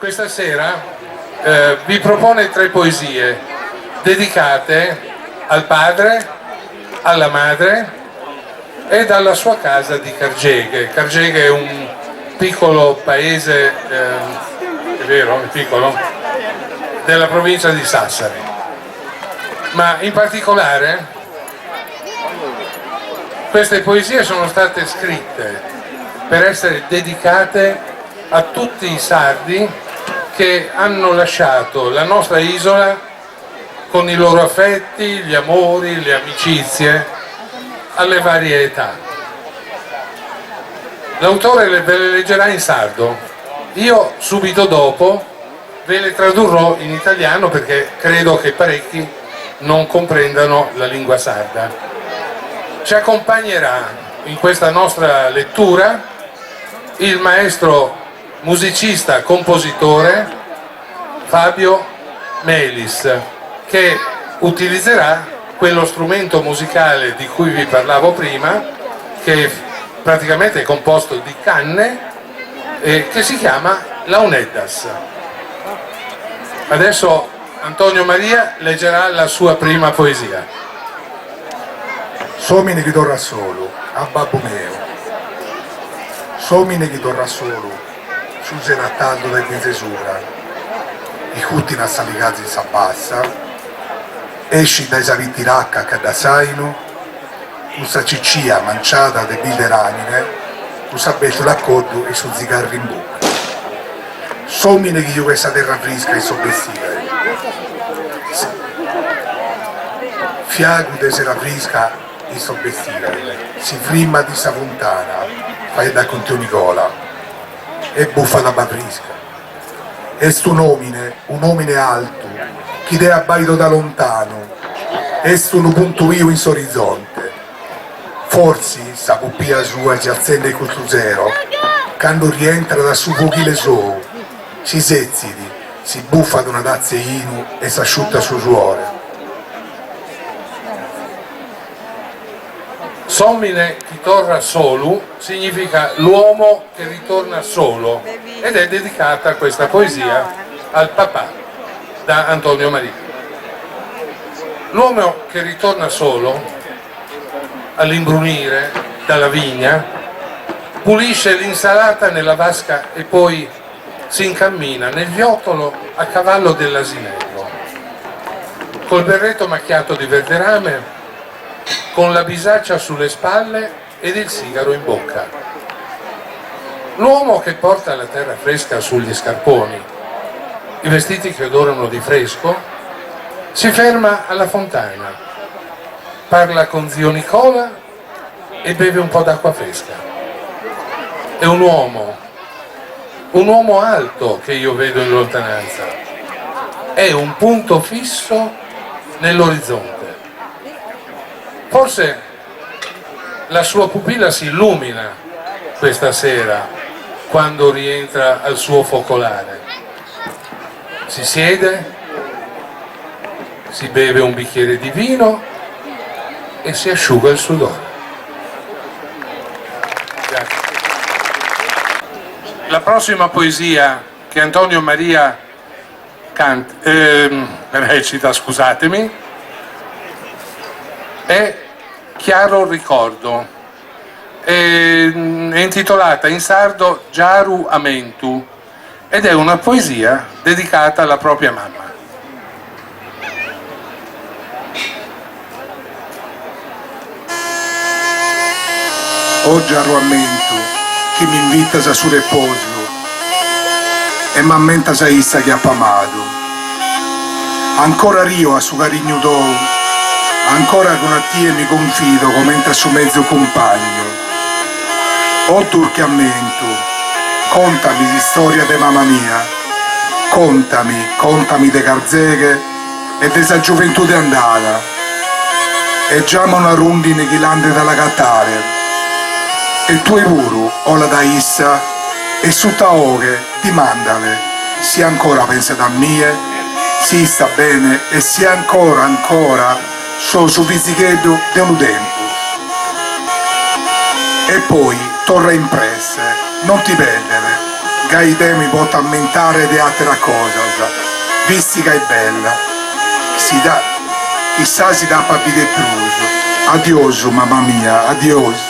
questa sera vi propone 3 poesie dedicate al padre, alla madre ed alla sua casa di Cargeghe. Cargeghe è un piccolo paese, è vero, è piccolo, della provincia di Sassari, ma in particolare queste poesie sono state scritte per essere dedicate a tutti i sardi che hanno lasciato la nostra isola con i loro affetti, gli amori, le amicizie, alle varie età. L'autore ve le leggerà in sardo, io subito dopo ve le tradurrò in italiano perché credo che parecchi non comprendano la lingua sarda. Ci accompagnerà in questa nostra lettura il maestro musicista compositore Fabio Melis, che utilizzerà quello strumento musicale di cui vi parlavo prima, che praticamente è composto di canne, che si chiama launeddas. Adesso Antonio Maria leggerà la sua prima poesia. Somine che torna solo, a babbo mio. Somine che torna solo, sul gerattaldo del Vinsesura. I cutti nassaligazzi s'abbassa, esci dai savitti racca che da saino, usa ciccia manciata de bille ramine, usa bello l'accordo e su zigarri in bocca. Somine che io questa terra fresca e sobbessiva. Fiagu de sera fresca e sobbessiva, si frimma di sa fontana, fai da contio Nicola, e buffa da bafrisca. Est un omine alto, chi te abbaito da lontano, est un punto io in s'orizzonte. Forsi sa puppia sua ci accende il zero, quando rientra da su pochile sou, si sezzidi, si buffa da una tazza inu e s'asciutta sul suore. Somine chi torna solo significa l'uomo che ritorna solo ed è dedicata questa poesia al papà da Antonio Maria. L'uomo che ritorna solo all'imbrunire dalla vigna pulisce l'insalata nella vasca e poi si incammina nel viottolo a cavallo dell'asinello col berretto macchiato di verderame, con la bisaccia sulle spalle ed il sigaro in bocca. L'uomo che porta la terra fresca sugli scarponi, i vestiti che odorano di fresco, si ferma alla fontana, parla con zio Nicola e beve un po' d'acqua fresca. È un uomo alto che io vedo in lontananza, è un punto fisso nell'orizzonte. Forse la sua pupilla si illumina questa sera quando rientra al suo focolare. Si siede, si beve un bicchiere di vino e si asciuga il sudore. Grazie. La prossima poesia che Antonio Maria recita, scusatemi, è Chiaro ricordo, è intitolata in sardo Giaru Amentu ed è una poesia dedicata alla propria mamma. O Giaru Amentu, chi mi invita a su riposo e m'ammenta a issa che ha pamato. Ancora rio a su carigno d'ou, ancora con a tie mi confido come entra su mezzo compagno. O turchiamento, contami di storia de mamma mia, contami de Cargeghe e de sa gioventù de andata, e giama una rondine che lande dalla cattare, e tu e puru, o la da issa, e su taoghe ti mandale, si ancora pensa da mie, si sta bene e si ancora so su fisicheddo di un tempo. E poi torna impresse, non ti perdere, che idea mi può aumentare di altra cosa, visti che è bella, chissà si dà per vivere più. Adioso, mamma mia, adioso.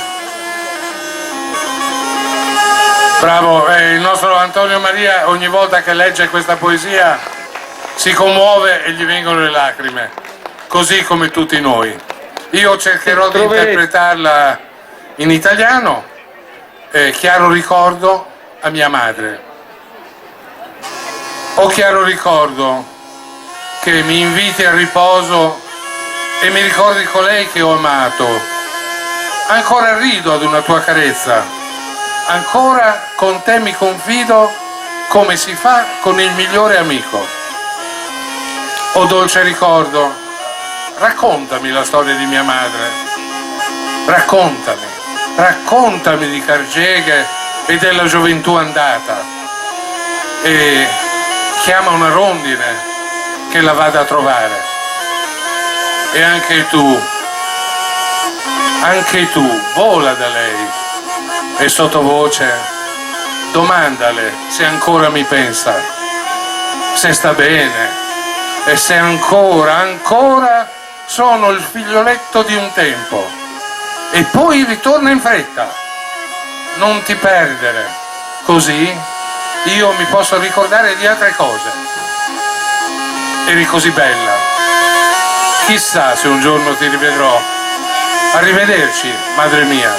Bravo, il nostro Antonio Maria ogni volta che legge questa poesia si commuove e gli vengono le lacrime, così come tutti noi. Io cercherò di interpretarla in italiano, chiaro ricordo a mia madre. Ho chiaro ricordo che mi inviti al riposo e mi ricordi colei che ho amato. Ancora rido ad una tua carezza, ancora con te mi confido come si fa con il migliore amico. O dolce ricordo, raccontami la storia di mia madre, raccontami di Cargeghe e della gioventù andata, e chiama una rondine che la vada a trovare. E anche tu, vola da lei e sottovoce domandale se ancora mi pensa, se sta bene e se ancora sono il figlioletto di un tempo. E poi ritorna in fretta, non ti perdere, così io mi posso ricordare di altre cose. Eri così bella, chissà se un giorno ti rivedrò. Arrivederci, madre mia,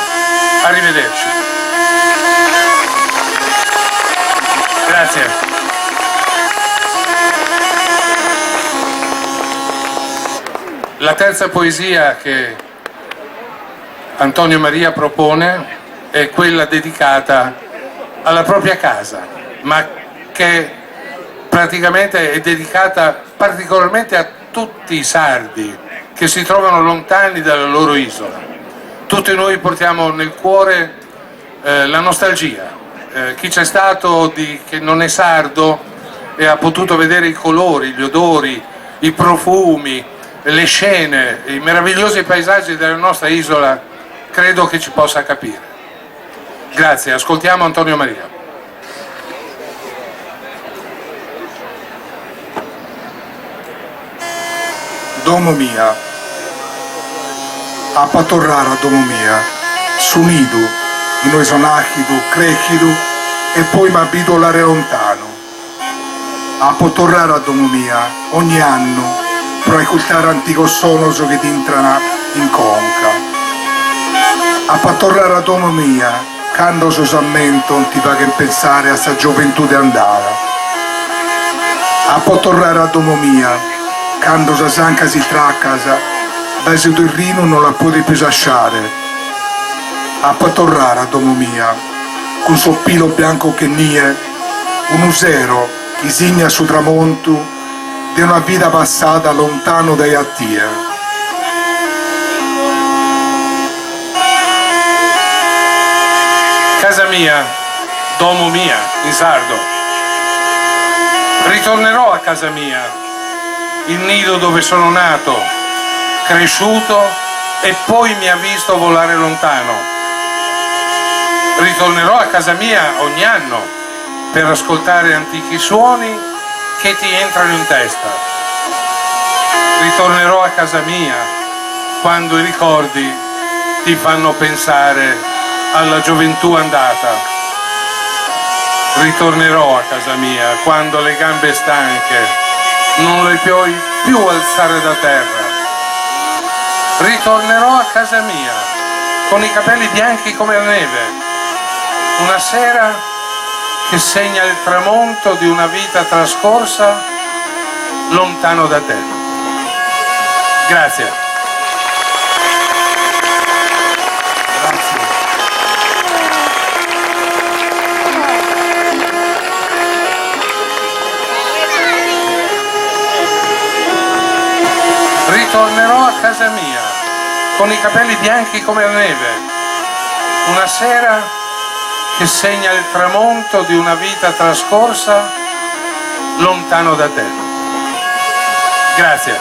arrivederci. Grazie. La terza poesia che Antonio Maria propone è quella dedicata alla propria casa, ma che praticamente è dedicata particolarmente a tutti i sardi che si trovano lontani dalla loro isola. Tutti noi portiamo nel cuore la nostalgia. Chi c'è stato che non è sardo e ha potuto vedere i colori, gli odori, i profumi, le scene, i meravigliosi paesaggi della nostra isola, credo che ci possa capire. Grazie, ascoltiamo Antonio Maria. Domo mia, a patorrara domo mia, sunido, in noi sonachido, crechido, e poi mi abito l'are lontano. A patorrara domo mia, ogni anno, per ascoltare antico sonoso che ti entrano in conca. A patorrara domo mia, quando sosammento non ti fa che pensare a sta gioventù di andare. A patorrara domo mia, quando sa sanca si traccasa, da se terreno non la può più lasciare. A patorrara domo mia, con soppilo bianco che nie, un usero che segna sul tramonto di una vita passata lontano dai attie. Casa mia, domo mia, in sardo. Ritornerò a casa mia, il nido dove sono nato, cresciuto e poi mi ha visto volare lontano. Ritornerò a casa mia ogni anno per ascoltare antichi suoni che ti entrano in testa. Ritornerò a casa mia quando i ricordi ti fanno pensare alla gioventù andata. Ritornerò a casa mia quando le gambe stanche non le puoi più alzare da terra. Ritornerò a casa mia con i capelli bianchi come la neve, una sera che segna il tramonto di una vita trascorsa lontano da te. Grazie. Grazie. Ritornerò a casa mia con i capelli bianchi come la neve, una sera che segna il tramonto di una vita trascorsa lontano da te. Grazie.